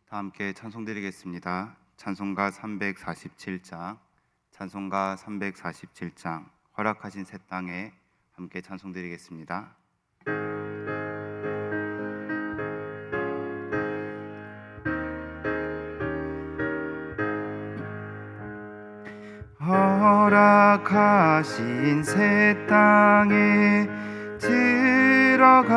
다 함께 찬송드리겠습니다. 찬송가 347장, 찬송가 347장, 허락하신 새 땅에 함께 찬송드리겠습니다. 허락하신 새 땅에 들어가려면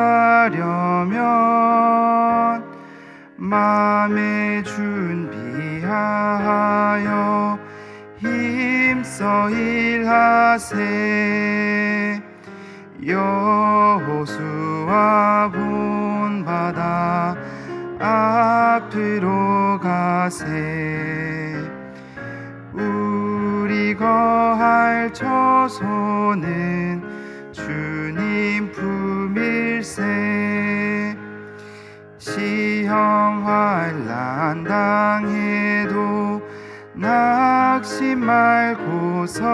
맘에 준비하여 힘써 일하세. 여호수아 본바다 앞으로 가세. 우리 거할 처소는 주님 품일세. 시험 환난 당해도 낙심 말고서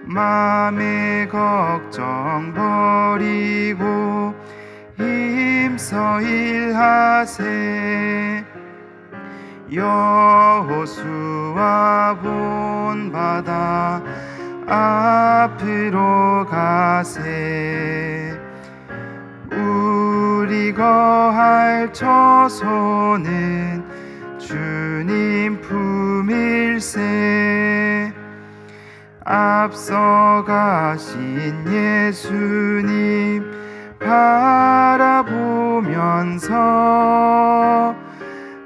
맘의 걱정 버리고 힘써 일하세. 여호수아 본바다 앞으로 가세. 우리 거할 처소는 주님 품일세. 앞서 가신 예수님 바라보면서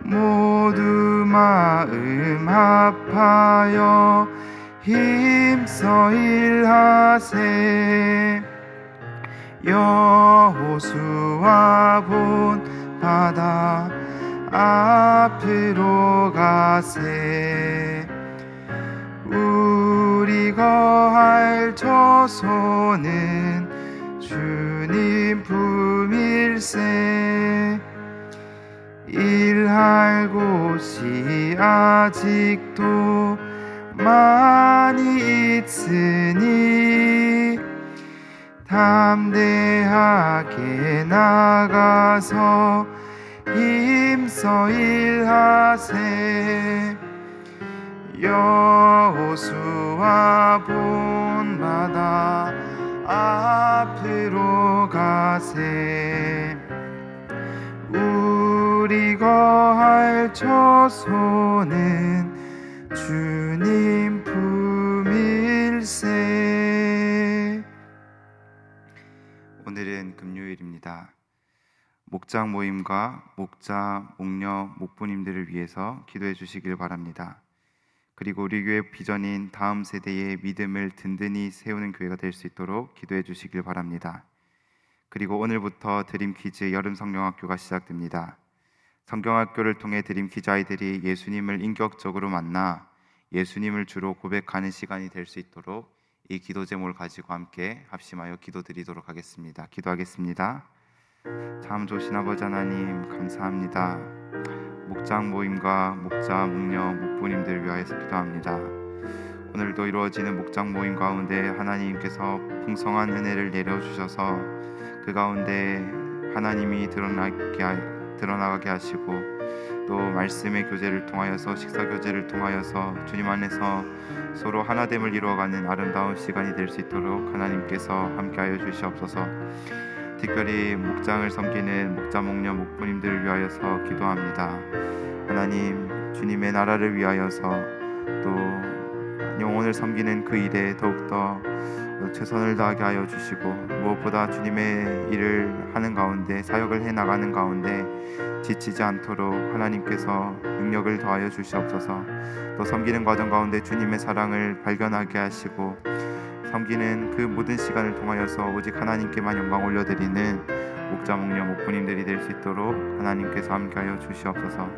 모두 마음 합하여 힘써 일하세. 여호수아 본바다 앞으로 가세. 우리 거할 처소는 주님 품일세. 일할 곳이 아직도 많이 있으니 담대하게 나가서 힘써 일하세. 여호수아 본바다 앞으로 가세. 우리 거할 처소는 주님 품일세. 오늘은 금요일입니다. 목장 모임과 목자, 목녀, 목부님들을 위해서 기도해 주시길 바랍니다. 그리고 우리 교회 비전인 다음 세대의 믿음을 든든히 세우는 교회가 될 수 있도록 기도해 주시길 바랍니다. 그리고 오늘부터 드림 키즈 여름 성경학교가 시작됩니다. 성경학교를 통해 드림 키즈 아이들이 예수님을 인격적으로 만나 예수님을 주로 고백하는 시간이 될 수 있도록 이 기도 제목을 가지고 함께 합심하여 기도드리도록 하겠습니다. 기도하겠습니다. 참 좋으신 아버지 하나님, 감사합니다. 목장 모임과 목자, 목녀, 목부님들을 위하여서 기도합니다. 오늘도 이루어지는 목장 모임 가운데 하나님께서 풍성한 은혜를 내려주셔서 그 가운데 하나님이 드러나게 하시고 또 말씀의 교제를 통하여서 식사 교제를 통하여서 주님 안에서 서로 하나됨을 이루어가는 아름다운 시간이 될 수 있도록 하나님께서 함께하여 주시옵소서. 특별히 목장을 섬기는 목자, 목녀, 목부님들을 위하여서 기도합니다. 하나님, 주님의 나라를 위하여서 또 영혼을 섬기는 그 일에 더욱더 최선을 다하게 하여 주시고 무엇보다 주님의 일을 하는 가운데 사역을 해나가는 가운데 지치지 않도록 하나님께서 능력을 더하여 주시옵소서. 또 섬기는 과정 가운데 주님의 사랑을 발견하게 하시고 섬기는 그 모든 시간을 통하여서 오직 하나님께만 영광 올려드리는 목자, 목녀, 목부님들이 될 수 있도록 하나님께서 함께하여 주시옵소서.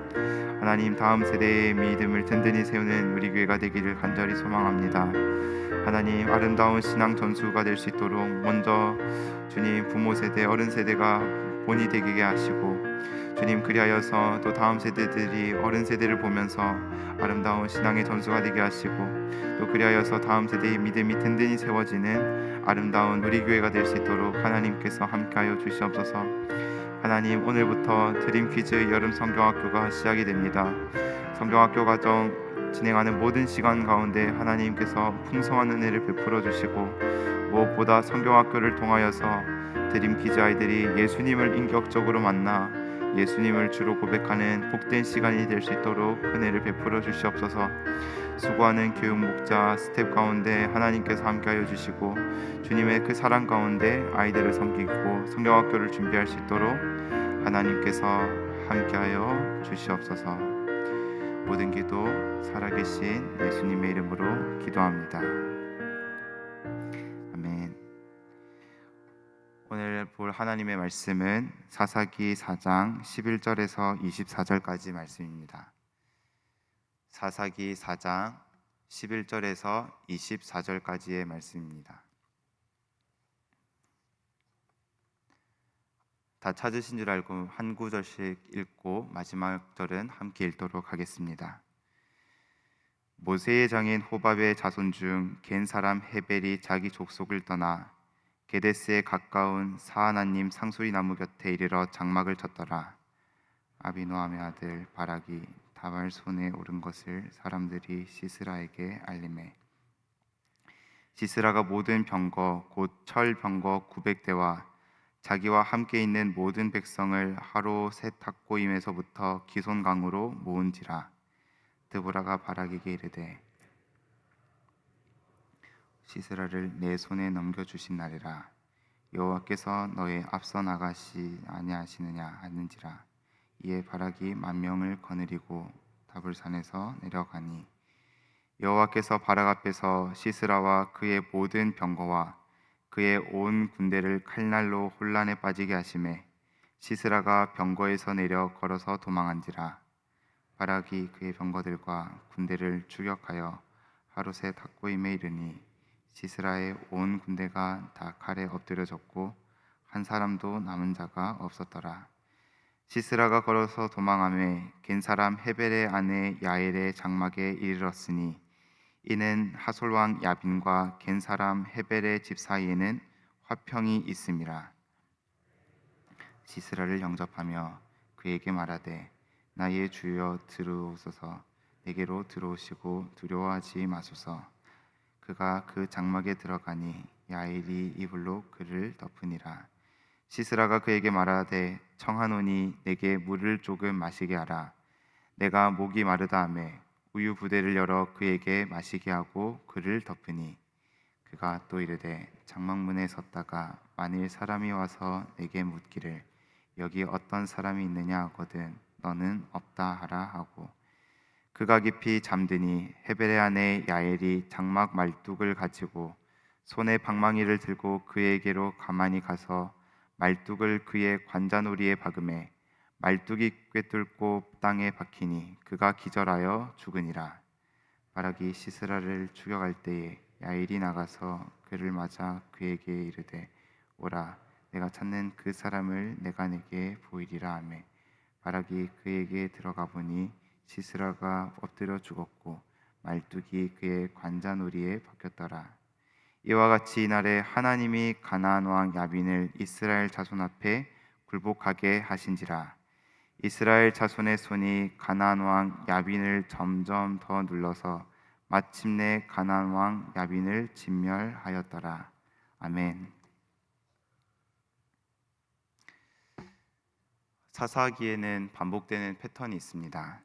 하나님, 다음 세대의 믿음을 든든히 세우는 우리 교회가 되기를 간절히 소망합니다. 하나님, 아름다운 신앙 전수가 될 수 있도록 먼저 주님 부모 세대, 어른 세대가 본이 되게 하시고 주님, 그리하여서 또 다음 세대들이 어른 세대를 보면서 아름다운 신앙의 전수가 되게 하시고 또 그리하여서 다음 세대의 믿음이 든든히 세워지는 아름다운 우리 교회가 될 수 있도록 하나님께서 함께하여 주시옵소서. 하나님, 오늘부터 드림 퀴즈 여름 성경학교가 시작이 됩니다. 성경학교 과정 진행하는 모든 시간 가운데 하나님께서 풍성한 은혜를 베풀어 주시고, 무엇보다 성경학교를 통하여서 드림 퀴즈 아이들이 예수님을 인격적으로 만나 예수님을 주로 고백하는 복된 시간이 될 수 있도록 은혜를 베풀어 주시옵소서. 수고하는 교육 목자 스텝 가운데 하나님께서 함께하여 주시고, 주님의 그 사랑 가운데 아이들을 섬기고 성경학교를 준비할 수 있도록 하나님께서 함께하여 주시옵소서. 모든 기도 살아계신 예수님의 이름으로 기도합니다. 아멘. 오늘 볼 하나님의 말씀은 사사기 4장 11절에서 24절까지 말씀입니다. 사사기 4장 11절에서 24절까지의 말씀입니다. 다 찾으신 줄 알고 한 구절씩 읽고 마지막 절은 함께 읽도록 하겠습니다. 모세의 장인 호밥의 자손 중 겐 사람 헤벨이 자기 족속을 떠나 게데스에 가까운 사하나님 상수리 나무 곁에 이르러 장막을 쳤더라. 아비노함의 아들 바락이 다발 손에 오른 것을 사람들이 시스라에게 알리매, 시스라가 모든 병거 곧 철 병거 900대와 자기와 함께 있는 모든 백성을 하루 셋 탁고임에서부터 기손강으로 모은지라. 드보라가 바락에게 이르되, 시스라를 내 손에 넘겨주신 날이라. 여호와께서 너의 앞서 나가시 아니하시느냐 하는지라. 이에 바락이 10,000명을 거느리고 다불산에서 내려가니, 여호와께서 바락 앞에서 시스라와 그의 모든 병거와 그의 온 군대를 칼날로 혼란에 빠지게 하시매, 시스라가 병거에서 내려 걸어서 도망한지라. 바락이 그의 병거들과 군대를 추격하여 하루새 탁고임에 이르니, 시스라의 온 군대가 다 칼에 엎드려졌고 한 사람도 남은 자가 없었더라. 시스라가 걸어서 도망하매 겐 사람 헤벨의 아내 야엘의 장막에 이르렀으니, 이는 하솔 왕 야빈과 겐 사람 헤벨의 집 사이에는 화평이 있음이라. 시스라를 영접하며 그에게 말하되, 나의 주여 들어오소서. 내게로 들어오시고 두려워하지 마소서. 그가 그 장막에 들어가니 야엘이 이불로 그를 덮으니라. 시스라가 그에게 말하되, 청하노니 내게 물을 조금 마시게 하라. 내가 목이 마르다 하매 우유 부대를 열어 그에게 마시게 하고 그를 덮으니, 그가 또 이르되, 장막문에 섰다가 만일 사람이 와서 내게 묻기를 여기 어떤 사람이 있느냐 하거든 너는 없다 하라 하고, 그가 깊이 잠드니 헤벨의 아내 야엘이 장막 말뚝을 가지고 손에 방망이를 들고 그에게로 가만히 가서 말뚝을 그의 관자놀이에 박음에 말뚝이 꿰뚫고 땅에 박히니 그가 기절하여 죽으니라. 바락이 시스라를 추격할 때에 야엘이 나가서 그를 맞아 그에게 이르되, 오라, 내가 찾는 그 사람을 내가 내게 보이리라 하매, 바락이 그에게 들어가 보니 시스라가 엎드려 죽었고 말뚝이 그의 관자놀이에 박혔더라. 이와 같이 이날에 하나님이 가나안 왕 야빈을 이스라엘 자손 앞에 굴복하게 하신지라. 이스라엘 자손의 손이 가나안 왕 야빈을 점점 더 눌러서 마침내 가나안 왕 야빈을 진멸하였더라. 아멘. 사사기에는 반복되는 패턴이 있습니다.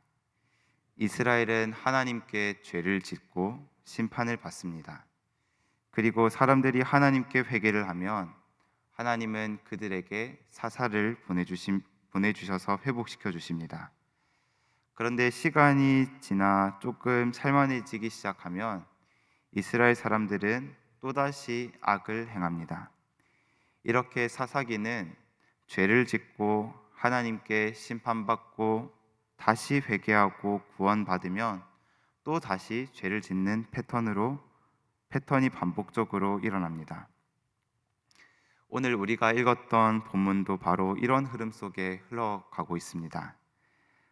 이스라엘은 하나님께 죄를 짓고 심판을 받습니다. 그리고 사람들이 하나님께 회개를 하면 하나님은 그들에게 사사를 보내주셔서 회복시켜 주십니다. 그런데 시간이 지나 조금 살만해지기 시작하면 이스라엘 사람들은 또다시 악을 행합니다. 이렇게 사사기는 죄를 짓고 하나님께 심판받고 다시 회개하고 구원받으면 또 다시 죄를 짓는 패턴이 반복적으로 일어납니다. 오늘 우리가 읽었던 본문도 바로 이런 흐름 속에 흘러가고 있습니다.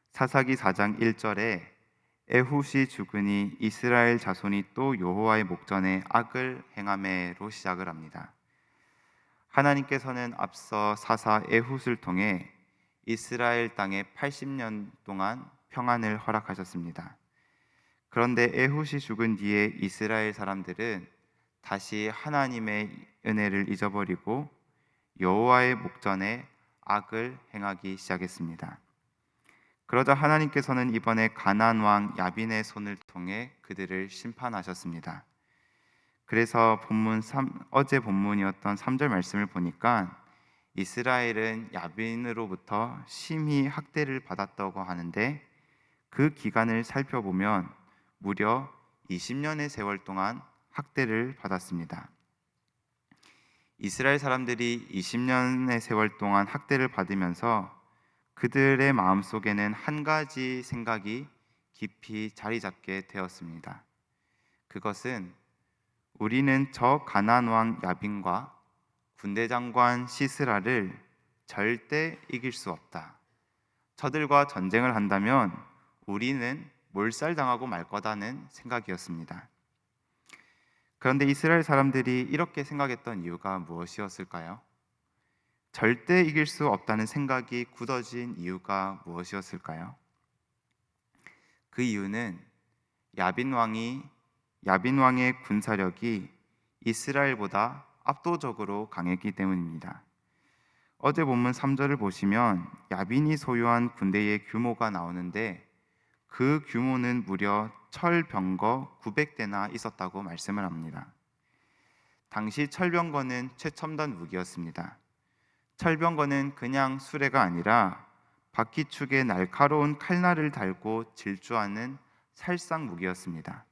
사사기 4장 1절에 에훗이 죽으니 이스라엘 자손이 또 여호와의 목전에 악을 행하매로 시작을 합니다. 하나님께서는 앞서 사사 에훗을 통해 이스라엘 땅에 80년 동안 평안을 허락하셨습니다. 그런데 에훗이 죽은 뒤에 이스라엘 사람들은 다시 하나님의 은혜를 잊어버리고 여호와의 목전에 악을 행하기 시작했습니다. 그러자 하나님께서는 이번에 가나안 왕 야빈의 손을 통해 그들을 심판하셨습니다. 그래서 어제 본문이었던 3절 말씀을 보니까 이스라엘은 야빈으로부터 심히 학대를 받았다고 하는데, 그 기간을 살펴보면 무려 20년의 세월 동안 학대를 받았습니다. 이스라엘 사람들이 20년의 세월 동안 학대를 받으면서 그들의 마음속에는 한 가지 생각이 깊이 자리 잡게 되었습니다. 그것은 우리는 저 가나안 왕 야빈과 군대 장관 시스라를 절대 이길 수 없다. 저들과 전쟁을 한다면 우리는 몰살당하고 말 거다는 생각이었습니다. 그런데 이스라엘 사람들이 이렇게 생각했던 이유가 무엇이었을까요? 절대 이길 수 없다는 생각이 굳어진 이유가 무엇이었을까요? 그 이유는 야빈 왕의 군사력이 이스라엘보다 압도적으로 강했기 때문입니다. 어제 본문 3절을 보시면 야빈이 소유한 군대의 규모가 나오는데, 그 규모는 무려 철병거 900대나 있었다고 말씀을 합니다. 당시 철병거는 최첨단 무기였습니다. 철병거는 그냥 수레가 아니라 바퀴축에 날카로운 칼날을 달고 질주하는 살상 무기였습니다.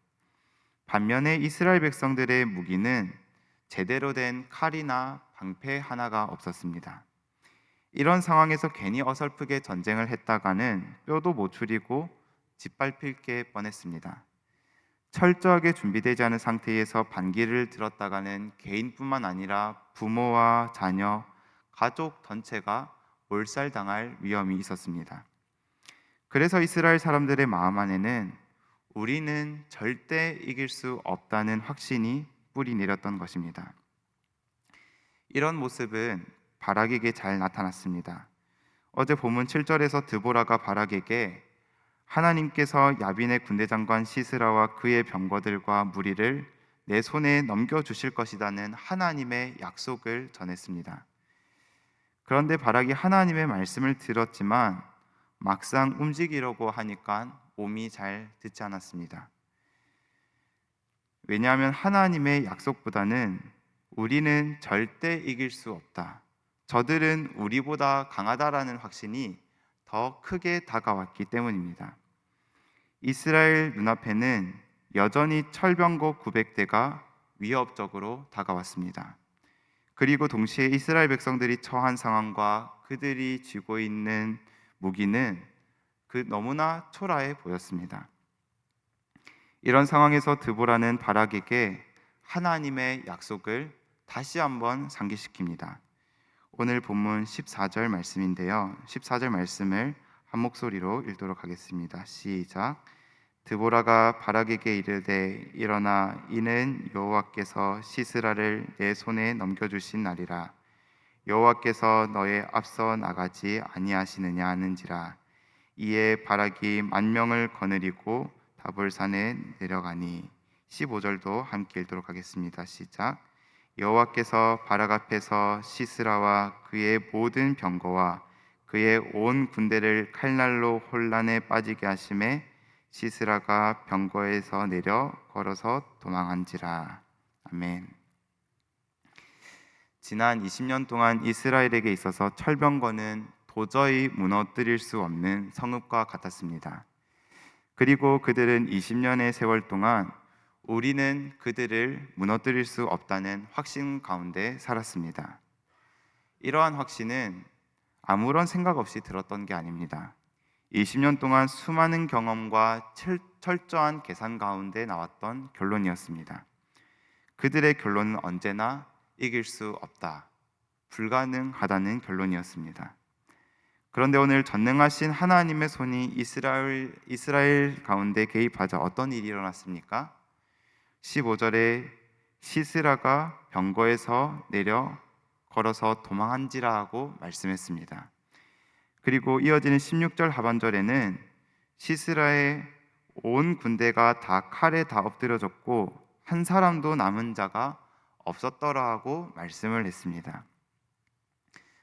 반면에 이스라엘 백성들의 무기는 제대로 된 칼이나 방패 하나가 없었습니다. 이런 상황에서 괜히 어설프게 전쟁을 했다가는 뼈도 못 추리고 짓밟힐 게 뻔했습니다. 철저하게 준비되지 않은 상태에서 반기를 들었다가는 개인뿐만 아니라 부모와 자녀, 가족 전체가 몰살당할 위험이 있었습니다. 그래서 이스라엘 사람들의 마음 안에는 우리는 절대 이길 수 없다는 확신이 뿌리 내렸던 것입니다. 이런 모습은 바락에게 잘 나타났습니다. 어제 본문 7절에서 드보라가 바락에게 하나님께서 야빈의 군대 장관 시스라와 그의 병거들과 무리를 내 손에 넘겨주실 것이라는 하나님의 약속을 전했습니다. 그런데 바락이 하나님의 말씀을 들었지만 막상 움직이려고 하니까 몸이 잘 듣지 않았습니다. 왜냐하면 하나님의 약속보다는 우리는 절대 이길 수 없다, 저들은 우리보다 강하다라는 확신이 더 크게 다가왔기 때문입니다. 이스라엘 눈앞에는 여전히 철병거 900대가 위협적으로 다가왔습니다. 그리고 동시에 이스라엘 백성들이 처한 상황과 그들이 쥐고 있는 무기는 너무나 초라해 보였습니다. 이런 상황에서 드보라는 바락에게 하나님의 약속을 다시 한번 상기시킵니다. 오늘 본문 14절 말씀인데요, 14절 말씀을 한 목소리로 읽도록 하겠습니다. 시작. 드보라가 바락에게 이르되 일어나, 이는 여호와께서 시스라를 내 손에 넘겨주신 날이라. 여호와께서 너의 앞서 나가지 아니하시느냐 하는지라. 이에 바락이 10,000명을 거느리고 다볼산에 내려가니. 15절도 함께 읽도록 하겠습니다. 시작. 여호와께서 바락 앞에서 시스라와 그의 모든 병거와 그의 온 군대를 칼날로 혼란에 빠지게 하심에 시스라가 병거에서 내려 걸어서 도망한지라. 아멘. 지난 20년 동안 이스라엘에게 있어서 철병거는 도저히 무너뜨릴 수 없는 성읍과 같았습니다. 그리고 그들은 20년의 세월 동안 우리는 그들을 무너뜨릴 수 없다는 확신 가운데 살았습니다. 이러한 확신은 아무런 생각 없이 들었던 게 아닙니다. 20년 동안 수많은 경험과 철저한 계산 가운데 나왔던 결론이었습니다. 그들의 결론은 언제나 이길 수 없다, 불가능하다는 결론이었습니다. 그런데 오늘 전능하신 하나님의 손이 이스라엘 가운데 개입하자 어떤 일이 일어났습니까? 15절에 시스라가 병거에서 내려 걸어서 도망한지라 하고 말씀했습니다. 그리고 이어지는 16절 하반절에는 시스라의 온 군대가 다 칼에 다 엎드려졌고 한 사람도 남은 자가 없었더라 하고 말씀을 했습니다.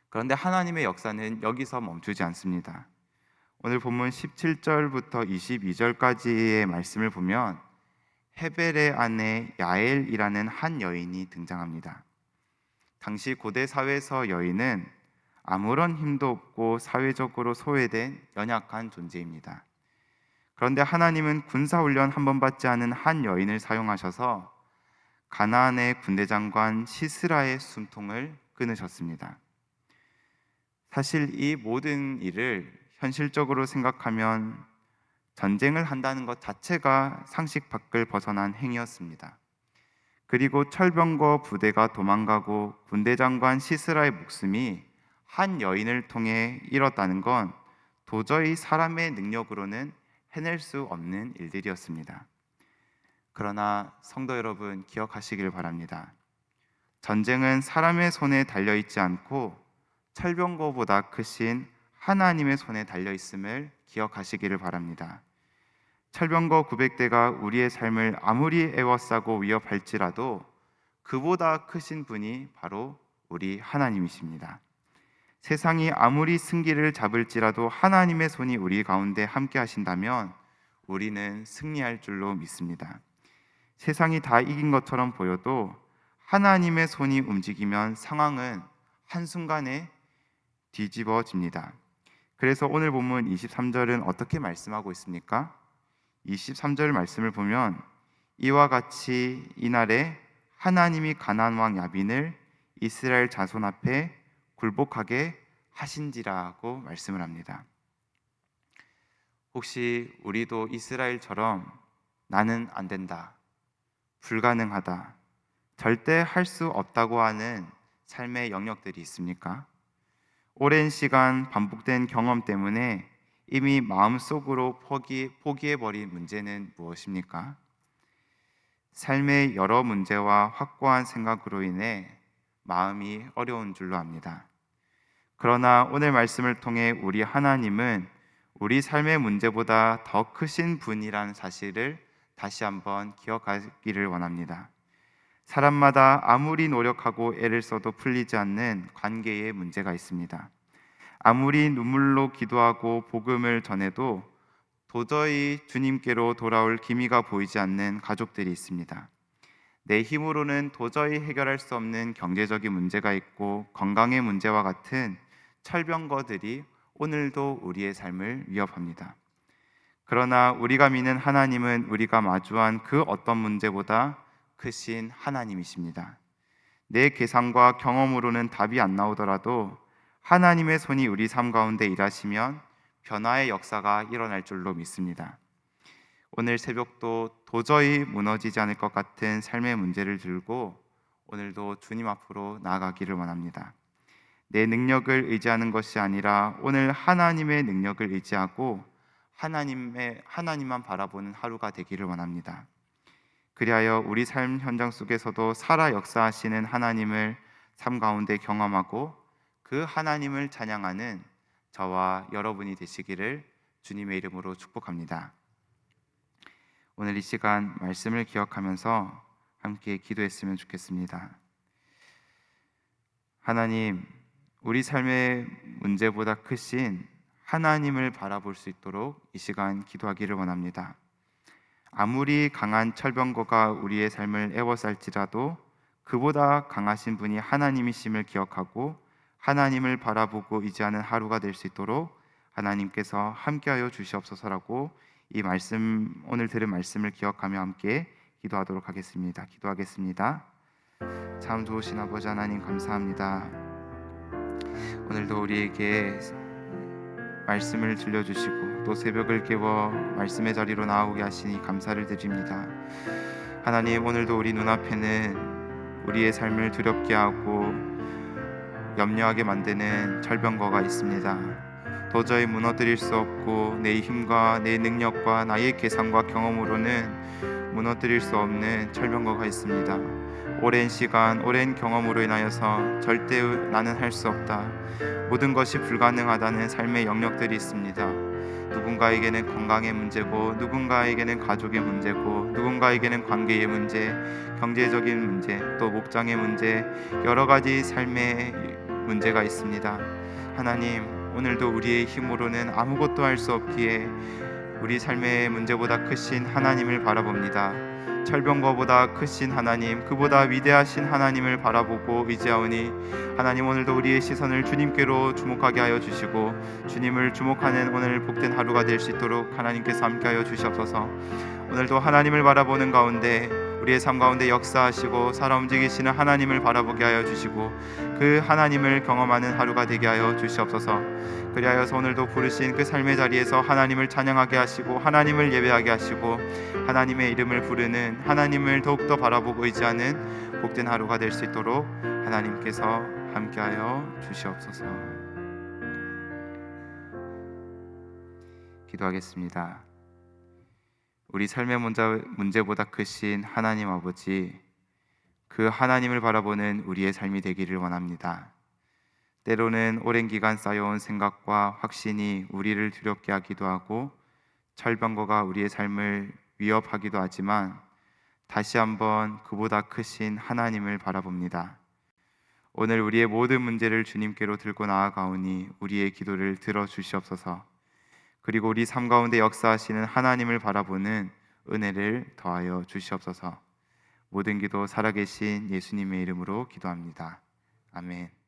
그런데 하나님의 역사는 여기서 멈추지 않습니다. 오늘 본문 17절부터 22절까지의 말씀을 보면 헤벨의 아내 야엘이라는 한 여인이 등장합니다. 당시 고대 사회에서 여인은 아무런 힘도 없고 사회적으로 소외된 연약한 존재입니다. 그런데 하나님은 군사훈련 한 번 받지 않은 한 여인을 사용하셔서 가나안의 군대장관 시스라의 숨통을 끊으셨습니다. 사실 이 모든 일을 현실적으로 생각하면 전쟁을 한다는 것 자체가 상식 밖을 벗어난 행위였습니다. 그리고 철병거 부대가 도망가고 군대장관 시스라의 목숨이 한 여인을 통해 잃었다는 건 도저히 사람의 능력으로는 해낼 수 없는 일들이었습니다. 그러나 성도 여러분, 기억하시길 바랍니다. 전쟁은 사람의 손에 달려있지 않고 철병거보다 크신 하나님의 손에 달려있음을 기억하시기를 바랍니다. 철병거 900대가 우리의 삶을 아무리 에워싸고 위협할지라도 그보다 크신 분이 바로 우리 하나님이십니다. 세상이 아무리 승기를 잡을지라도 하나님의 손이 우리 가운데 함께 하신다면 우리는 승리할 줄로 믿습니다. 세상이 다 이긴 것처럼 보여도 하나님의 손이 움직이면 상황은 한순간에 뒤집어집니다. 그래서 오늘 본문 23절은 어떻게 말씀하고 있습니까? 23절 말씀을 보면 이와 같이 이날에 하나님이 가나안 왕 야빈을 이스라엘 자손 앞에 굴복하게 하신지라고 말씀을 합니다. 혹시 우리도 이스라엘처럼 나는 안 된다, 불가능하다, 절대 할 수 없다고 하는 삶의 영역들이 있습니까? 오랜 시간 반복된 경험 때문에 이미 마음속으로 포기해버린 문제는 무엇입니까? 삶의 여러 문제와 확고한 생각으로 인해 마음이 어려운 줄로 압니다. 그러나 오늘 말씀을 통해 우리 하나님은 우리 삶의 문제보다 더 크신 분이라는 사실을 다시 한번 기억하기를 원합니다. 사람마다 아무리 노력하고 애를 써도 풀리지 않는 관계에 문제가 있습니다. 아무리 눈물로 기도하고 복음을 전해도 도저히 주님께로 돌아올 기미가 보이지 않는 가족들이 있습니다. 내 힘으로는 도저히 해결할 수 없는 경제적인 문제가 있고 건강의 문제와 같은 철병거들이 오늘도 우리의 삶을 위협합니다. 그러나 우리가 믿는 하나님은 우리가 마주한 그 어떤 문제보다 크신 하나님이십니다. 내 계산과 경험으로는 답이 안 나오더라도 하나님의 손이 우리 삶 가운데 일하시면 변화의 역사가 일어날 줄로 믿습니다. 오늘 새벽도 도저히 무너지지 않을 것 같은 삶의 문제를 들고 오늘도 주님 앞으로 나아가기를 원합니다. 내 능력을 의지하는 것이 아니라 오늘 하나님의 능력을 의지하고 하나님만 바라보는 하루가 되기를 원합니다. 그리하여 우리 삶 현장 속에서도 살아 역사하시는 하나님을 삶 가운데 경험하고 그 하나님을 찬양하는 저와 여러분이 되시기를 주님의 이름으로 축복합니다. 오늘 이 시간 말씀을 기억하면서 함께 기도했으면 좋겠습니다. 하나님, 우리 삶의 문제보다 크신 하나님을 바라볼 수 있도록 이 시간 기도하기를 원합니다. 아무리 강한 철병거가 우리의 삶을 에워쌀지라도 그보다 강하신 분이 하나님이심을 기억하고 하나님을 바라보고 의지하는 하루가 될 수 있도록 하나님께서 함께하여 주시옵소서라고 이 말씀, 오늘 들은 말씀을 기억하며 함께 기도하도록 하겠습니다. 기도하겠습니다. 참 좋으신 아버지 하나님, 감사합니다. 오늘도 우리에게 말씀을 들려주시고 또 새벽을 깨워 말씀의 자리로 나오게 하시니 감사를 드립니다. 하나님, 오늘도 우리 눈앞에는 우리의 삶을 두렵게 하고 염려하게 만드는 철병거가 있습니다. 도저히 무너뜨릴 수 없고 내 힘과 내 능력과 나의 계산과 경험으로는 무너뜨릴 수 없는 철병거가 있습니다. 오랜 시간, 오랜 경험으로 인하여서 절대 나는 할 수 없다, 모든 것이 불가능하다는 삶의 영역들이 있습니다. 누군가에게는 건강의 문제고, 누군가에게는 가족의 문제고, 누군가에게는 관계의 문제, 경제적인 문제, 또 목장의 문제, 여러 가지 삶의 문제가 있습니다. 하나님, 오늘도 우리의 힘으로는 아무것도 할 수 없기에 우리 삶의 문제보다 크신 하나님을 바라봅니다. 철병거보다 크신 하나님, 그보다 위대하신 하나님을 바라보고 의지하오니 하나님, 오늘도 우리의 시선을 주님께로 주목하게 하여 주시고 주님을 주목하는 오늘 복된 하루가 될 수 있도록 하나님께서 함께하여 주시옵소서. 오늘도 하나님을 바라보는 가운데 우리의 삶 가운데 역사하시고 살아 움직이시는 하나님을 바라보게 하여 주시고 그 하나님을 경험하는 하루가 되게 하여 주시옵소서. 그리하여서 오늘도 부르신 그 삶의 자리에서 하나님을 찬양하게 하시고 하나님을 예배하게 하시고 하나님의 이름을 부르는, 하나님을 더욱더 바라보고 의지하는 복된 하루가 될 수 있도록 하나님께서 함께하여 주시옵소서. 기도하겠습니다. 우리 삶의 문제보다 크신 하나님 아버지, 그 하나님을 바라보는 우리의 삶이 되기를 원합니다. 때로는 오랜 기간 쌓여온 생각과 확신이 우리를 두렵게 하기도 하고 철병거가 우리의 삶을 위협하기도 하지만 다시 한번 그보다 크신 하나님을 바라봅니다. 오늘 우리의 모든 문제를 주님께로 들고 나아가오니 우리의 기도를 들어주시옵소서. 그리고 우리 삶 가운데 역사하시는 하나님을 바라보는 은혜를 더하여 주시옵소서. 모든 기도 살아계신 예수님의 이름으로 기도합니다. 아멘.